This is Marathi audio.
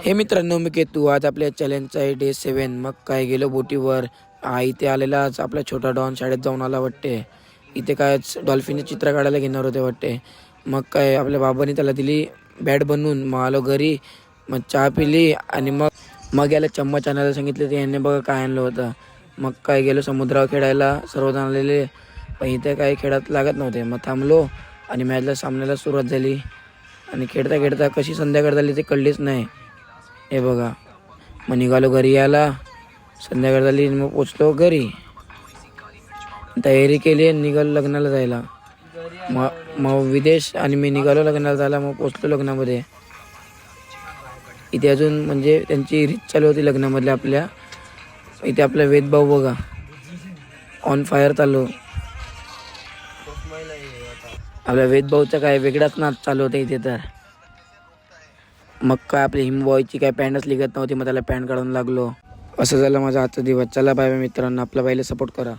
हे मित्रांनो, मी केतू. आज आपल्या चॅलेंजचा आहे डे 7. मग काय गेलो बोटीवर. इथे आलेला आज आपला छोटा डॉन शाळेत जाऊन आला वाटते. इथे काय डॉल्फिनचे चित्र काढायला घेणार होते वाटते. मग काय आपल्या बाबांनी त्याला दिली बॅट बनवून. मग आलो घरी, मग चहा पिली आणि मग मग याला चम्मच आणायला सांगितले. ते यांनी बघा काय आणलं होतं. मग काय गेलो समुद्रावर खेळायला, सर्वजण आलेले. पण इथे काही खेळात लागत नव्हते. मग थांबलो आणि मॅचला सामन्याला सुरुवात झाली. आणि खेळता खेळता कशी संध्याकाळ झाली ते कळलीच नाही. हे बघा, मग निघालो घरी यायला. संध्याकाळ झाली, मग पोचलो घरी. तयारी केली आणि निघालो लग्नाला जायला. मग विदेश आणि मी निघालो लग्नाला जायला. मग पोचलो लग्नामध्ये. इथे अजून म्हणजे त्यांची रीत चालू होती लग्नामधल्या आपल्या. इथे आपला वेदभाऊ बघा ऑन फायर चालू. आपल्या वेदभाऊचा काय वेगळाच नाच चालू होता इथे तर. मग काय आपली हिमबॉयची काय पॅन्टच लिगत नव्हती. मग त्याला पॅन्ट काढून लागलो. असं झालं माझा आजचा दिवस. चला बाय बाय मित्रांनो, आपला बाईला सपोर्ट करा.